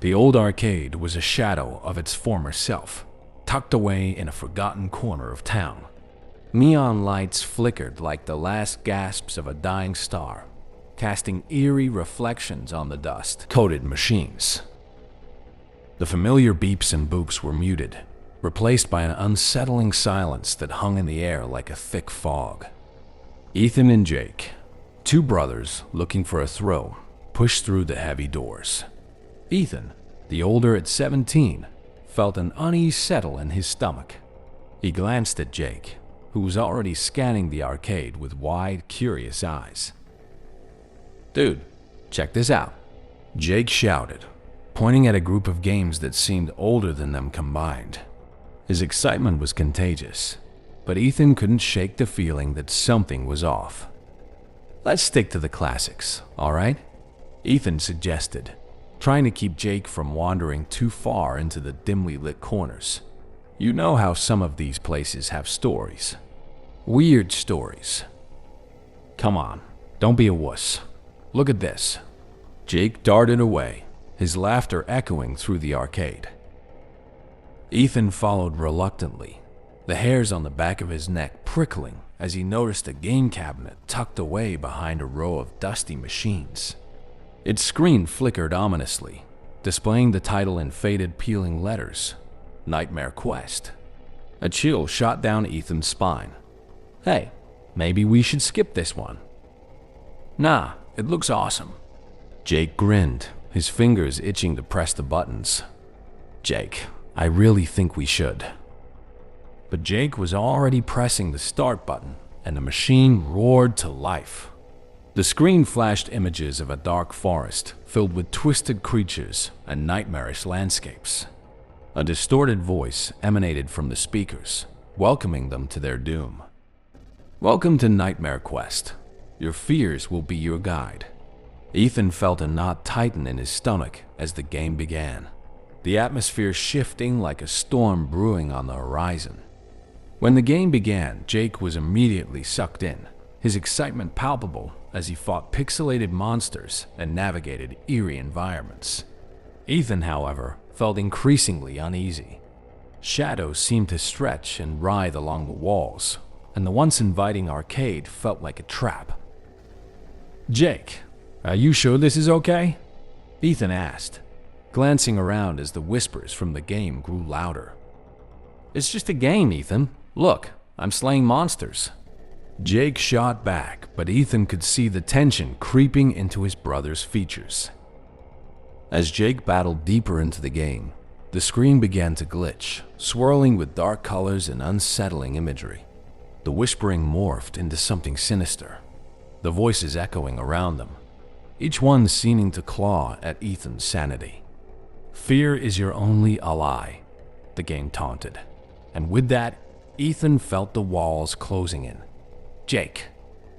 The old arcade was a shadow of its former self, tucked away in a forgotten corner of town. Neon lights flickered like the last gasps of a dying star, casting eerie reflections on the dust-coated machines. The familiar beeps and boops were muted, replaced by an unsettling silence that hung in the air like a thick fog. Ethan and Jake, two brothers looking for a thrill, pushed through the heavy doors. Ethan, the older at 17, felt an unease settle in his stomach. He glanced at Jake, who was already scanning the arcade with wide, curious eyes. "Dude, check this out," Jake shouted, pointing at a group of games that seemed older than them combined. His excitement was contagious, but Ethan couldn't shake the feeling that something was off. "Let's stick to the classics, all right?" Ethan suggested, trying to keep Jake from wandering too far into the dimly lit corners. You know how some of these places have stories. Weird stories. "Come on, don't be a wuss. Look at this." Jake darted away, his laughter echoing through the arcade. Ethan followed reluctantly, the hairs on the back of his neck prickling as he noticed a game cabinet tucked away behind a row of dusty machines. Its screen flickered ominously, displaying the title in faded, peeling letters, Nightmare Quest. A chill shot down Ethan's spine. "Hey, maybe we should skip this one." "Nah, it looks awesome." Jake grinned, his fingers itching to press the buttons. "Jake, I really think we should." But Jake was already pressing the start button, and the machine roared to life. The screen flashed images of a dark forest filled with twisted creatures and nightmarish landscapes. A distorted voice emanated from the speakers, welcoming them to their doom. "Welcome to Nightmare Quest. Your fears will be your guide." Ethan felt a knot tighten in his stomach as the game began, the atmosphere shifting like a storm brewing on the horizon. When the game began, Jake was immediately sucked in, his excitement palpable as he fought pixelated monsters and navigated eerie environments. Ethan, however, felt increasingly uneasy. Shadows seemed to stretch and writhe along the walls, and the once inviting arcade felt like a trap. "Jake, are you sure this is okay?" Ethan asked, glancing around as the whispers from the game grew louder. "It's just a game, Ethan. Look, I'm slaying monsters." Jake shot back, but Ethan could see the tension creeping into his brother's features. As Jake battled deeper into the game, the screen began to glitch, swirling with dark colors and unsettling imagery. The whispering morphed into something sinister, the voices echoing around them, each one seeming to claw at Ethan's sanity. "Fear is your only ally," the game taunted, and with that, Ethan felt the walls closing in. "Jake,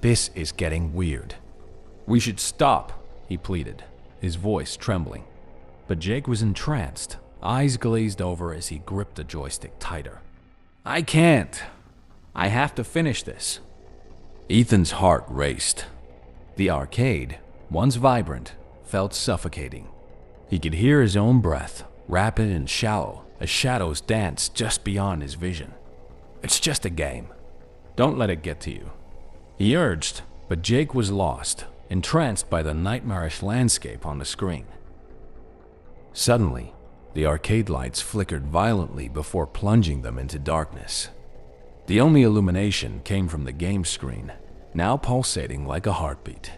this is getting weird." "We should stop," he pleaded, his voice trembling. But Jake was entranced, eyes glazed over as he gripped the joystick tighter. "I can't. I have to finish this." Ethan's heart raced. The arcade, once vibrant, felt suffocating. He could hear his own breath, rapid and shallow, as shadows danced just beyond his vision. "It's just a game. Don't let it get to you," he urged, but Jake was lost, entranced by the nightmarish landscape on the screen. Suddenly, the arcade lights flickered violently before plunging them into darkness. The only illumination came from the game screen, now pulsating like a heartbeat.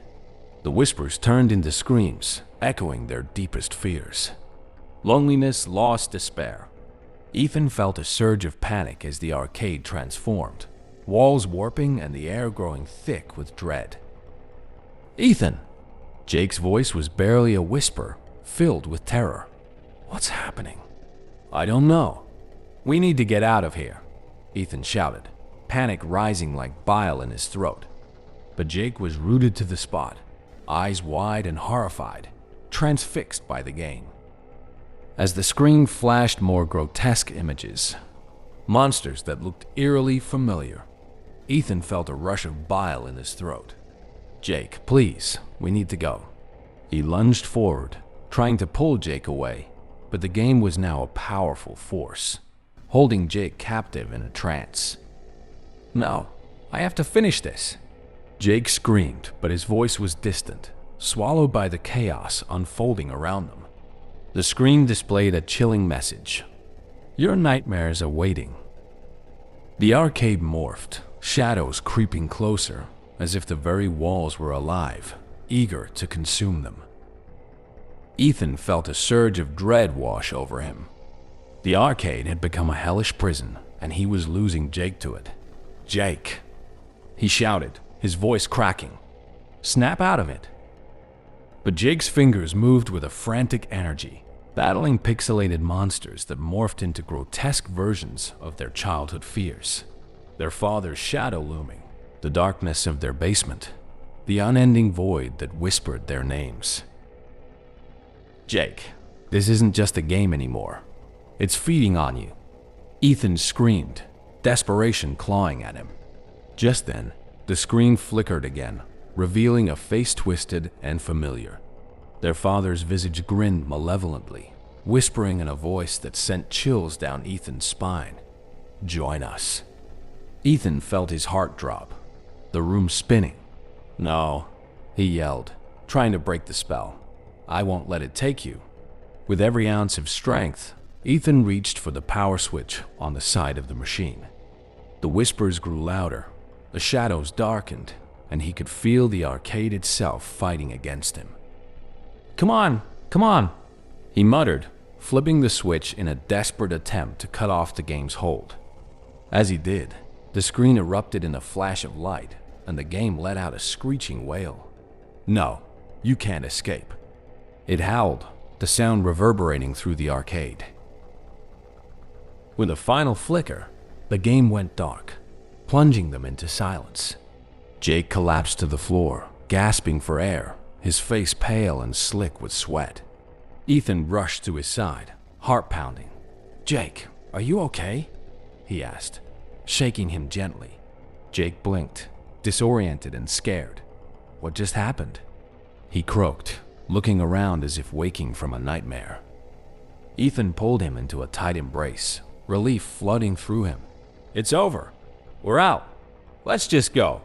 The whispers turned into screams, echoing their deepest fears. Loneliness, loss, despair. Ethan felt a surge of panic as the arcade transformed, walls warping and the air growing thick with dread. "Ethan!" Jake's voice was barely a whisper, filled with terror. "What's happening?" "I don't know. We need to get out of here," Ethan shouted, panic rising like bile in his throat. But Jake was rooted to the spot, eyes wide and horrified, transfixed by the game. As the screen flashed more grotesque images, monsters that looked eerily familiar, Ethan felt a rush of bile in his throat. "Jake, please, we need to go." He lunged forward, trying to pull Jake away, but the game was now a powerful force, holding Jake captive in a trance. "No, I have to finish this." Jake screamed, but his voice was distant, swallowed by the chaos unfolding around them. The screen displayed a chilling message: "Your nightmares are waiting." The arcade morphed, shadows creeping closer, as if the very walls were alive, eager to consume them. Ethan felt a surge of dread wash over him. The arcade had become a hellish prison, and he was losing Jake to it. "Jake!" he shouted, his voice cracking. "Snap out of it!" But Jake's fingers moved with a frantic energy, battling pixelated monsters that morphed into grotesque versions of their childhood fears. Their father's shadow looming, the darkness of their basement, the unending void that whispered their names. "Jake, this isn't just a game anymore. It's feeding on you." Ethan screamed, desperation clawing at him. Just then, the screen flickered again, revealing a face twisted and familiar. Their father's visage grinned malevolently, whispering in a voice that sent chills down Ethan's spine. "Join us." Ethan felt his heart drop, the room spinning. "No," he yelled, trying to break the spell. "I won't let it take you." With every ounce of strength, Ethan reached for the power switch on the side of the machine. The whispers grew louder, the shadows darkened, and he could feel the arcade itself fighting against him. "Come on, come on," he muttered, flipping the switch in a desperate attempt to cut off the game's hold. As he did, the screen erupted in a flash of light, and the game let out a screeching wail. "No, you can't escape." It howled, the sound reverberating through the arcade. With a final flicker, the game went dark, plunging them into silence. Jake collapsed to the floor, gasping for air, his face pale and slick with sweat. Ethan rushed to his side, heart pounding. "Jake, are you okay?" he asked, shaking him gently. Jake blinked, disoriented and scared. "What just happened?" he croaked, looking around as if waking from a nightmare. Ethan pulled him into a tight embrace, relief flooding through him. "It's over. We're out. Let's just go."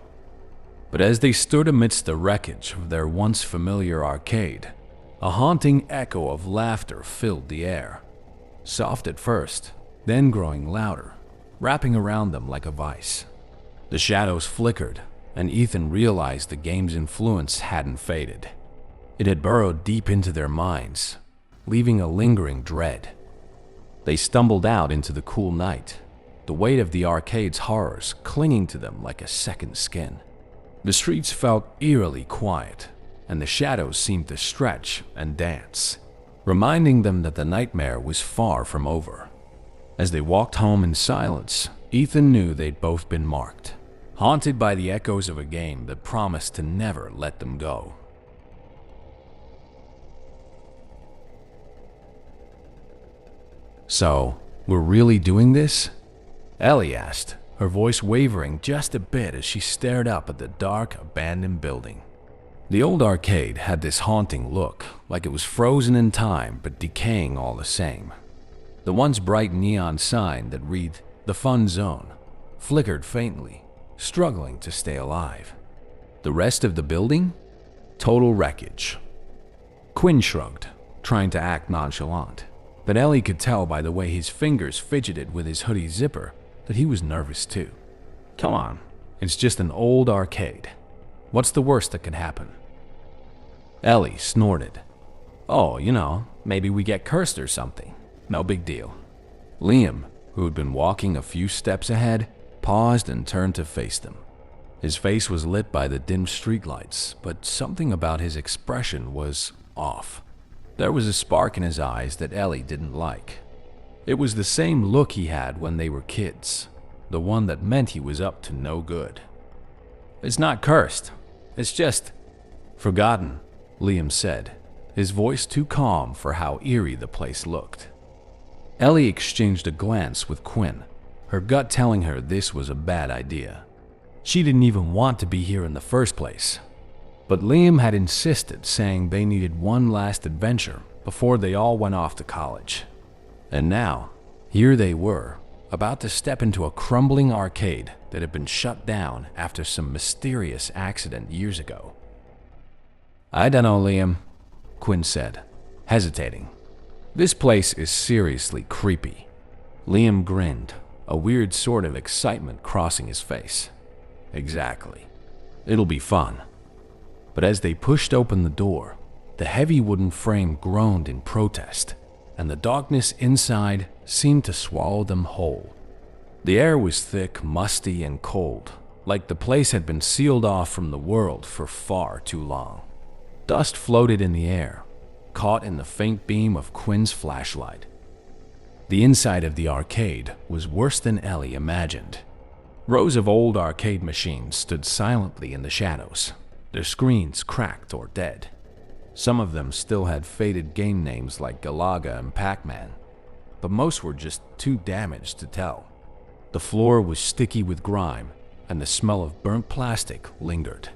But as they stood amidst the wreckage of their once familiar arcade, a haunting echo of laughter filled the air. Soft at first, then growing louder, wrapping around them like a vice. The shadows flickered, and Ethan realized the game's influence hadn't faded. It had burrowed deep into their minds, leaving a lingering dread. They stumbled out into the cool night, the weight of the arcade's horrors clinging to them like a second skin. The streets felt eerily quiet, and the shadows seemed to stretch and dance, reminding them that the nightmare was far from over. As they walked home in silence, Ethan knew they'd both been marked, haunted by the echoes of a game that promised to never let them go. "So, we're really doing this?" Ellie asked, her voice wavering just a bit as she stared up at the dark, abandoned building. The old arcade had this haunting look, like it was frozen in time but decaying all the same. The once bright neon sign that read "The Fun Zone" flickered faintly, struggling to stay alive. The rest of the building? Total wreckage. Quinn shrugged, trying to act nonchalant, but Ellie could tell by the way his fingers fidgeted with his hoodie zipper that he was nervous too. "Come on, it's just an old arcade. What's the worst that can happen?" Ellie snorted. "Oh, maybe we get cursed or something. No big deal." Liam, who had been walking a few steps ahead, paused and turned to face them. His face was lit by the dim streetlights, but something about his expression was off. There was a spark in his eyes that Ellie didn't like. It was the same look he had when they were kids, the one that meant he was up to no good. "It's not cursed. It's just forgotten," Liam said, his voice too calm for how eerie the place looked. Ellie exchanged a glance with Quinn, her gut telling her this was a bad idea. She didn't even want to be here in the first place. But Liam had insisted, saying they needed one last adventure before they all went off to college. And now, here they were, about to step into a crumbling arcade that had been shut down after some mysterious accident years ago. "I don't know, Liam," Quinn said, hesitating. "This place is seriously creepy." Liam grinned, a weird sort of excitement crossing his face. "Exactly. It'll be fun." But as they pushed open the door, the heavy wooden frame groaned in protest, and the darkness inside seemed to swallow them whole. The air was thick, musty, and cold, like the place had been sealed off from the world for far too long. Dust floated in the air, caught in the faint beam of Quinn's flashlight. The inside of the arcade was worse than Ellie imagined. Rows of old arcade machines stood silently in the shadows, their screens cracked or dead. Some of them still had faded game names like Galaga and Pac-Man, but most were just too damaged to tell. The floor was sticky with grime, and the smell of burnt plastic lingered.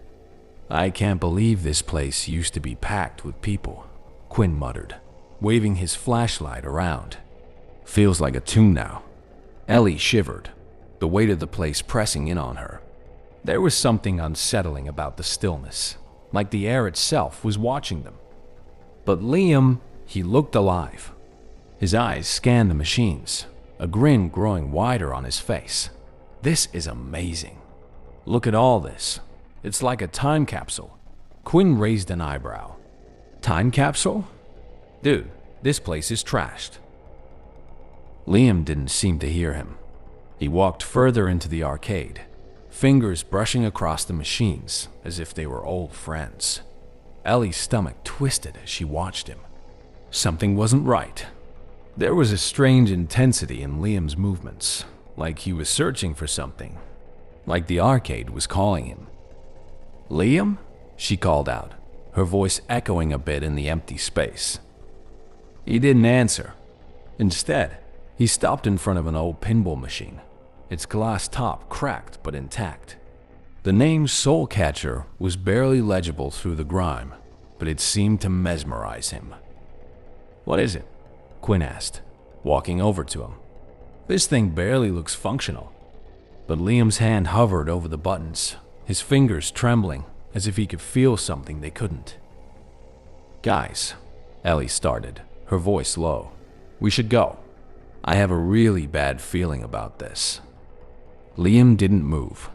"I can't believe this place used to be packed with people," Quinn muttered, waving his flashlight around. "Feels like a tomb now." Ellie shivered, the weight of the place pressing in on her. There was something unsettling about the stillness, like the air itself was watching them. But Liam, he looked alive. His eyes scanned the machines, a grin growing wider on his face. "This is amazing. Look at all this. It's like a time capsule." Quinn raised an eyebrow. "Time capsule? Dude, this place is trashed." Liam didn't seem to hear him. He walked further into the arcade, fingers brushing across the machines as if they were old friends. Ellie's stomach twisted as she watched him. Something wasn't right. There was a strange intensity in Liam's movements, like he was searching for something, like the arcade was calling him. "Liam?" she called out, her voice echoing a bit in the empty space. He didn't answer. Instead, he stopped in front of an old pinball machine, its glass top cracked but intact. The name Soul Catcher was barely legible through the grime, but it seemed to mesmerize him. "What is it?" Quinn asked, walking over to him. "This thing barely looks functional." But Liam's hand hovered over the buttons, his fingers trembling as if he could feel something they couldn't. "Guys," Ellie started, her voice low, "we should go. I have a really bad feeling about this." Liam didn't move.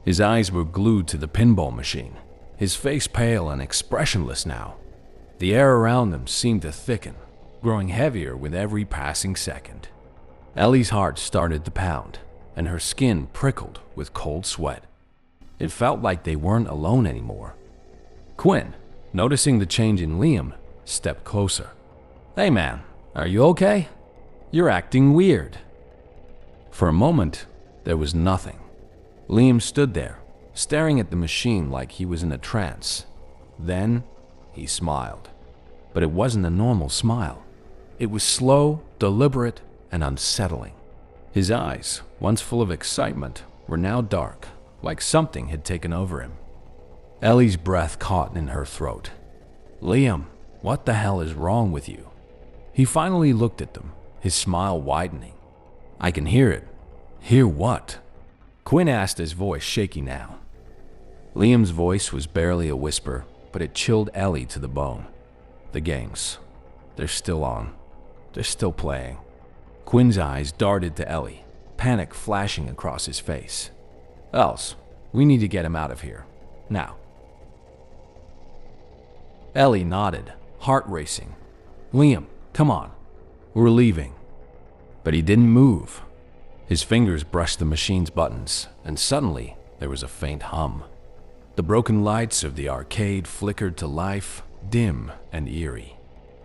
His eyes were glued to the pinball machine, his face pale and expressionless now. The air around them seemed to thicken, growing heavier with every passing second. Ellie's heart started to pound, and her skin prickled with cold sweat. It felt like they weren't alone anymore. Quinn, noticing the change in Liam, stepped closer. "Hey man, are you okay? You're acting weird." For a moment, there was nothing. Liam stood there, staring at the machine like he was in a trance. Then, he smiled. But it wasn't a normal smile. It was slow, deliberate, and unsettling. His eyes, once full of excitement, were now dark, like something had taken over him. Ellie's breath caught in her throat. "Liam, what the hell is wrong with you?" He finally looked at them, his smile widening. "I can hear it." "Hear what?" Quinn asked, his voice shaky now. Liam's voice was barely a whisper, but it chilled Ellie to the bone. "The games. They're still on. They're still playing." Quinn's eyes darted to Ellie, panic flashing across his face. "Els, we need to get him out of here. Now." Ellie nodded, heart racing. "Liam, come on. We're leaving." But he didn't move. His fingers brushed the machine's buttons, and suddenly there was a faint hum. The broken lights of the arcade flickered to life, dim and eerie.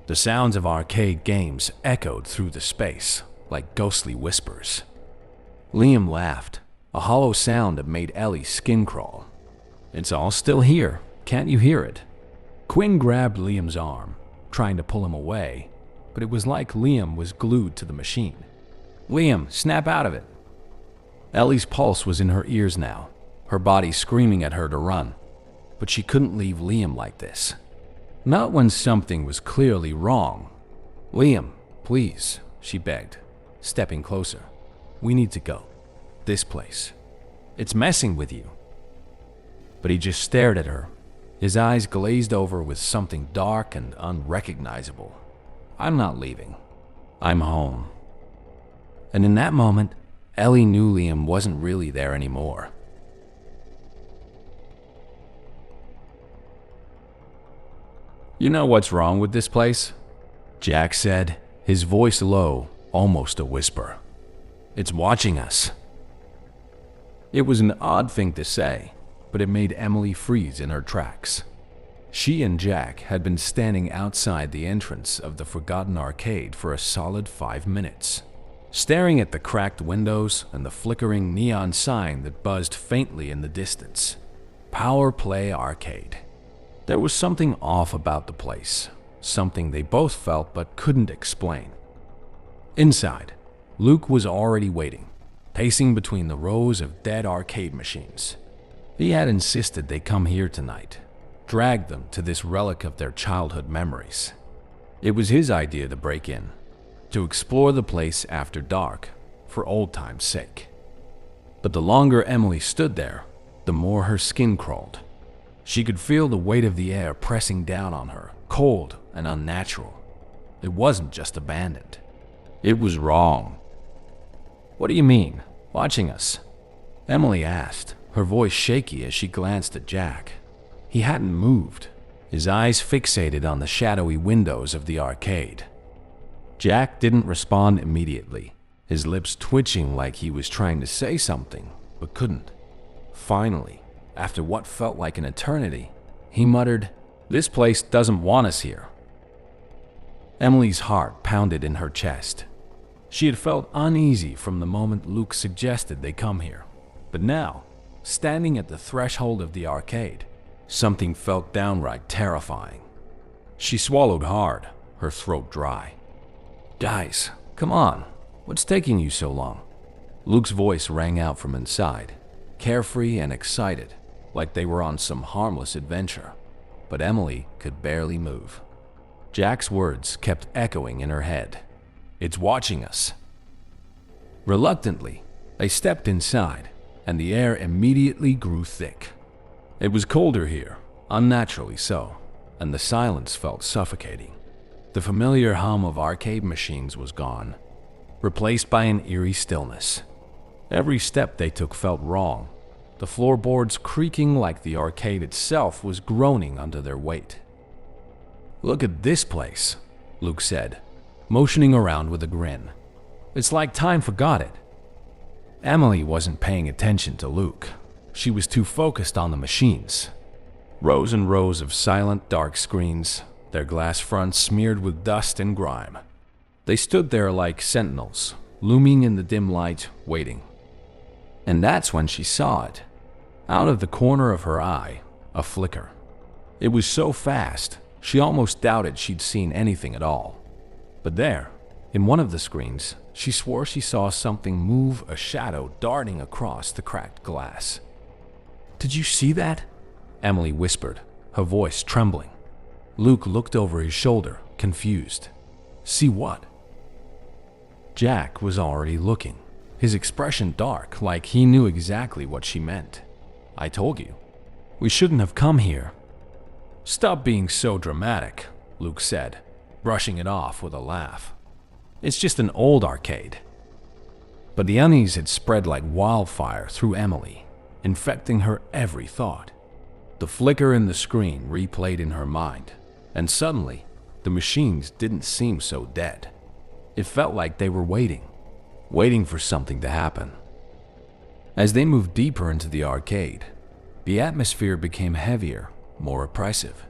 The sounds of arcade games echoed through the space, like ghostly whispers. Liam laughed, a hollow sound that made Ellie's skin crawl. "It's all still here, can't you hear it?" Quinn grabbed Liam's arm, trying to pull him away, but it was like Liam was glued to the machine. "Liam, snap out of it." Ellie's pulse was in her ears now, her body screaming at her to run, but she couldn't leave Liam like this. Not when something was clearly wrong. "Liam, please," she begged, stepping closer. "We need to go. This place. It's messing with you." But he just stared at her, his eyes glazed over with something dark and unrecognizable. "I'm not leaving. I'm home." And in that moment, Ellie knew Liam wasn't really there anymore. "You know what's wrong with this place?" Jack said, his voice low, almost a whisper. "It's watching us." It was an odd thing to say, but it made Emily freeze in her tracks. She and Jack had been standing outside the entrance of the forgotten arcade for a solid 5 minutes, staring at the cracked windows and the flickering neon sign that buzzed faintly in the distance. Power Play Arcade. There was something off about the place, something they both felt but couldn't explain. Inside, Luke was already waiting, pacing between the rows of dead arcade machines. He had insisted they come here tonight, dragged them to this relic of their childhood memories. It was his idea to break in, to explore the place after dark, for old time's sake. But the longer Emily stood there, the more her skin crawled. She could feel the weight of the air pressing down on her, cold and unnatural. It wasn't just abandoned. It was wrong. "What do you mean, watching us?" Emily asked, her voice shaky as she glanced at Jack. He hadn't moved, his eyes fixated on the shadowy windows of the arcade. Jack didn't respond immediately, his lips twitching like he was trying to say something, but couldn't. Finally, after what felt like an eternity, he muttered, "This place doesn't want us here." Emily's heart pounded in her chest. She had felt uneasy from the moment Luke suggested they come here. But now, standing at the threshold of the arcade, something felt downright terrifying. She swallowed hard, her throat dry. "Guys, come on. What's taking you so long?" Luke's voice rang out from inside, carefree and excited, like they were on some harmless adventure. But Emily could barely move. Jack's words kept echoing in her head. "It's watching us." Reluctantly, they stepped inside, and the air immediately grew thick. It was colder here, unnaturally so, and the silence felt suffocating. The familiar hum of arcade machines was gone, replaced by an eerie stillness. Every step they took felt wrong, the floorboards creaking like the arcade itself was groaning under their weight. "Look at this place," Luke said, motioning around with a grin. "It's like time forgot it." Emily wasn't paying attention to Luke. She was too focused on the machines. Rows and rows of silent, dark screens, their glass fronts smeared with dust and grime. They stood there like sentinels, looming in the dim light, waiting. And that's when she saw it. Out of the corner of her eye, a flicker. It was so fast, she almost doubted she'd seen anything at all. But there, in one of the screens, she swore she saw something move, a shadow darting across the cracked glass. "Did you see that?" Emily whispered, her voice trembling. Luke looked over his shoulder, confused. "See what?" Jack was already looking, his expression dark, like he knew exactly what she meant. "I told you. We shouldn't have come here." "Stop being so dramatic," Luke said, brushing it off with a laugh. "It's just an old arcade." But the unease had spread like wildfire through Emily, infecting her every thought. The flicker in the screen replayed in her mind, and suddenly, the machines didn't seem so dead. It felt like they were waiting for something to happen. As they moved deeper into the arcade, the atmosphere became heavier, more oppressive.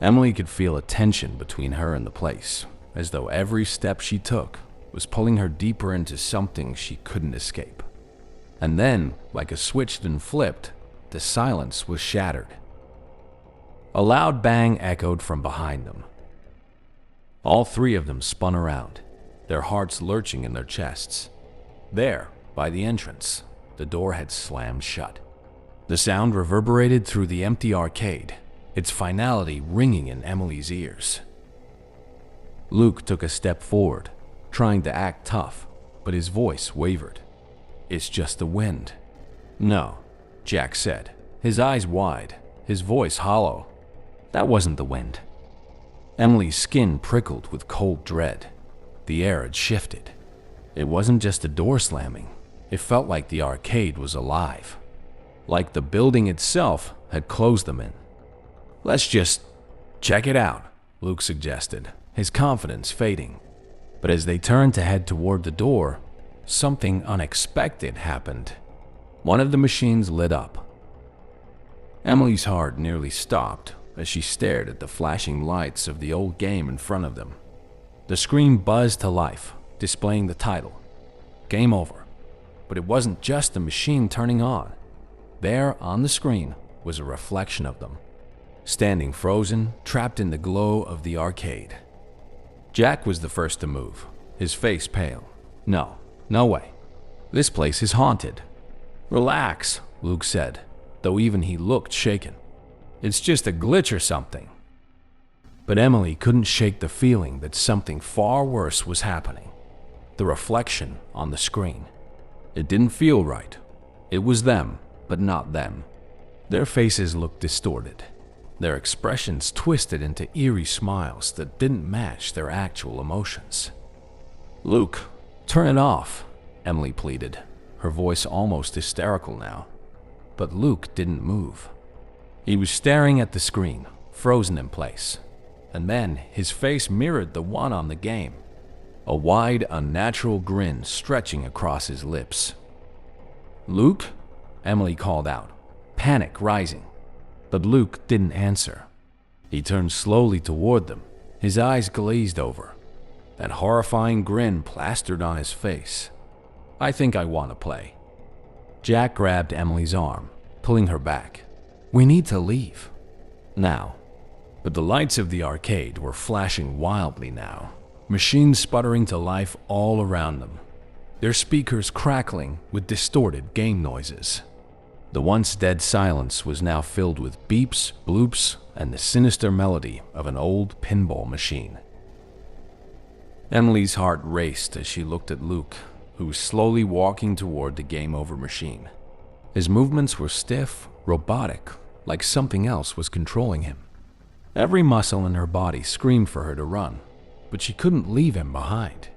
Emily could feel a tension between her and the place, as though every step she took was pulling her deeper into something she couldn't escape. And then, like a switch that flipped, the silence was shattered. A loud bang echoed from behind them. All three of them spun around, their hearts lurching in their chests. There, by the entrance, the door had slammed shut. The sound reverberated through the empty arcade, its finality ringing in Emily's ears. Luke took a step forward, trying to act tough, but his voice wavered. "It's just the wind." "No," Jack said, his eyes wide, his voice hollow. "That wasn't the wind." Emily's skin prickled with cold dread. The air had shifted. It wasn't just a door slamming. It felt like the arcade was alive, like the building itself had closed them in. "Let's just check it out," Luke suggested, his confidence fading. But as they turned to head toward the door, something unexpected happened. One of the machines lit up. Emily's heart nearly stopped as she stared at the flashing lights of the old game in front of them. The screen buzzed to life, displaying the title, "Game Over." But it wasn't just the machine turning on. There on the screen was a reflection of them, standing frozen, trapped in the glow of the arcade. Jack was the first to move, his face pale. No way. This place is haunted." "Relax," Luke said, though even he looked shaken. "It's just a glitch or something." But Emily couldn't shake the feeling that something far worse was happening. The reflection on the screen. It didn't feel right. It was them, but not them. Their faces looked distorted, their expressions twisted into eerie smiles that didn't match their actual emotions. "Luke, turn it off," Emily pleaded, her voice almost hysterical now. But Luke didn't move. He was staring at the screen, frozen in place. And then his face mirrored the one on the game, a wide, unnatural grin stretching across his lips. "Luke?" Emily called out, panic rising. But Luke didn't answer. He turned slowly toward them, his eyes glazed over, that horrifying grin plastered on his face. "I think I want to play." Jack grabbed Emily's arm, pulling her back. "We need to leave. Now." But the lights of the arcade were flashing wildly now, machines sputtering to life all around them, their speakers crackling with distorted game noises. The once dead silence was now filled with beeps, bloops, and the sinister melody of an old pinball machine. Emily's heart raced as she looked at Luke, who was slowly walking toward the game over machine. His movements were stiff, robotic, like something else was controlling him. Every muscle in her body screamed for her to run, but she couldn't leave him behind.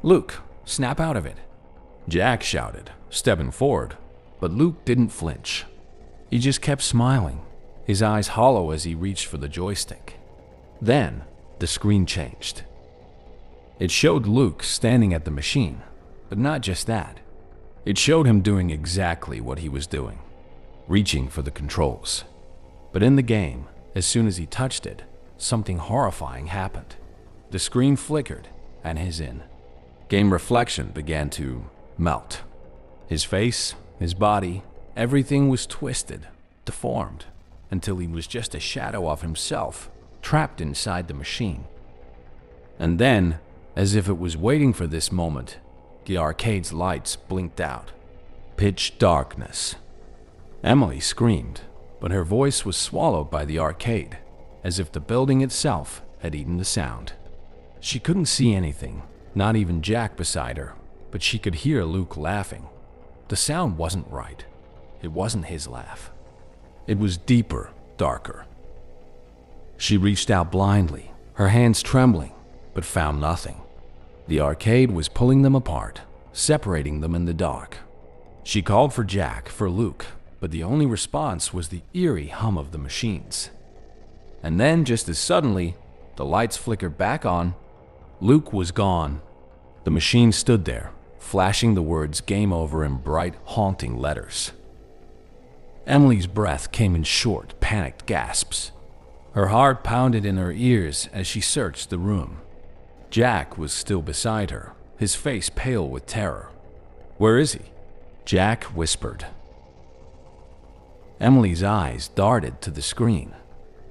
"Luke, snap out of it," Jack shouted, stepping forward, but Luke didn't flinch. He just kept smiling, his eyes hollow as he reached for the joystick. Then, the screen changed. It showed Luke standing at the machine, but not just that. It showed him doing exactly what he was doing, reaching for the controls. But in the game, as soon as he touched it, something horrifying happened. The screen flickered, and his in-game reflection began to melt. His face, his body, everything was twisted, deformed, until he was just a shadow of himself, trapped inside the machine. And then, as if it was waiting for this moment, the arcade's lights blinked out. Pitch darkness. Emily screamed, but her voice was swallowed by the arcade, as if the building itself had eaten the sound. She couldn't see anything, not even Jack beside her, but she could hear Luke laughing. The sound wasn't right. It wasn't his laugh. It was deeper, darker. She reached out blindly, her hands trembling, but found nothing. The arcade was pulling them apart, separating them in the dark. She called for Jack, for Luke, but the only response was the eerie hum of the machines. And then, just as suddenly, the lights flickered back on. Luke was gone. The machine stood there, flashing the words "Game Over" in bright, haunting letters. Emily's breath came in short, panicked gasps. Her heart pounded in her ears as she searched the room. Jack was still beside her, his face pale with terror. "Where is he?" Jack whispered. Emily's eyes darted to the screen.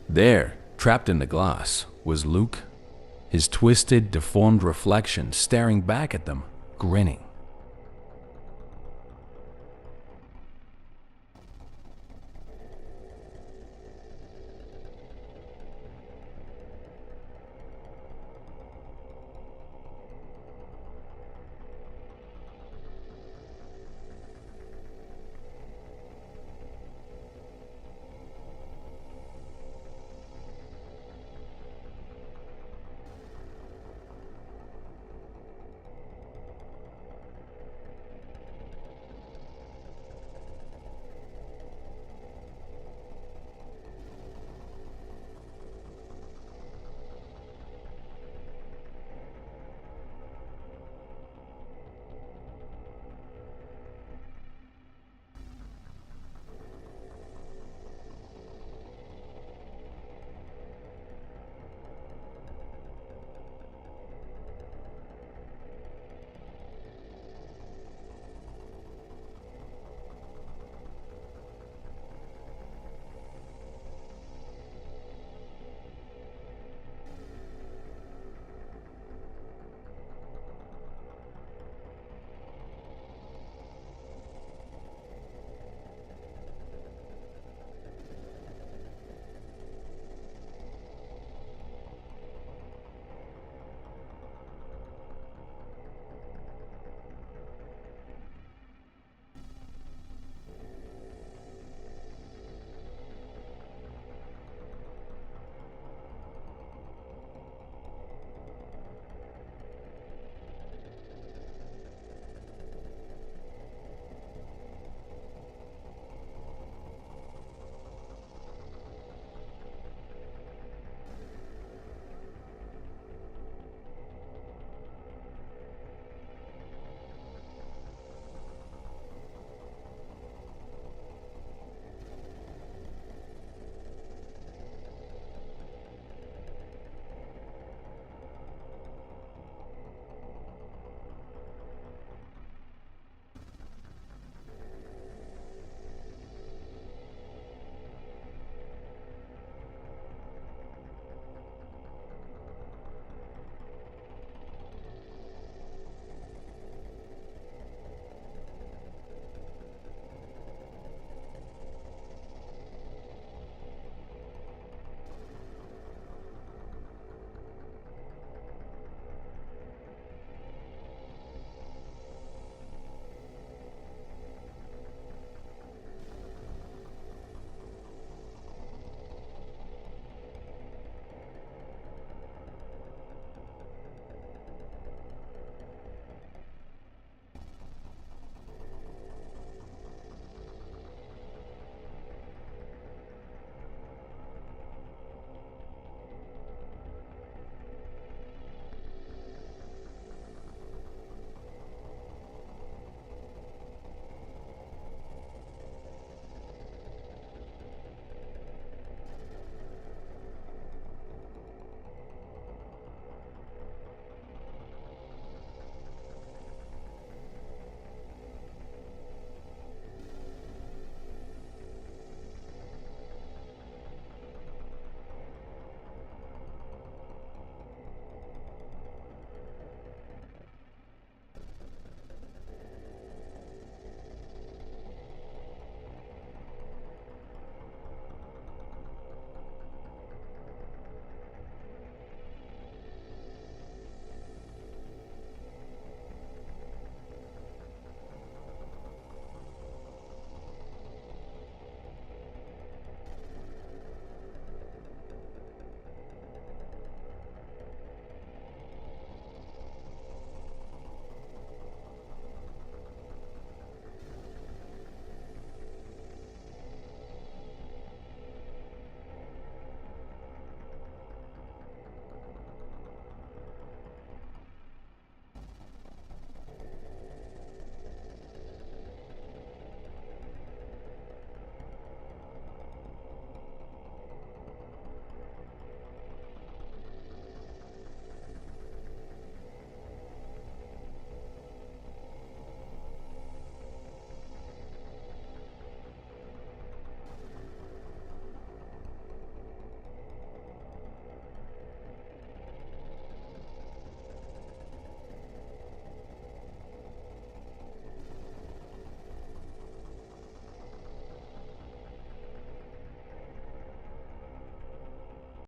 There, trapped in the glass, was Luke, his twisted, deformed reflection staring back at them, grinning.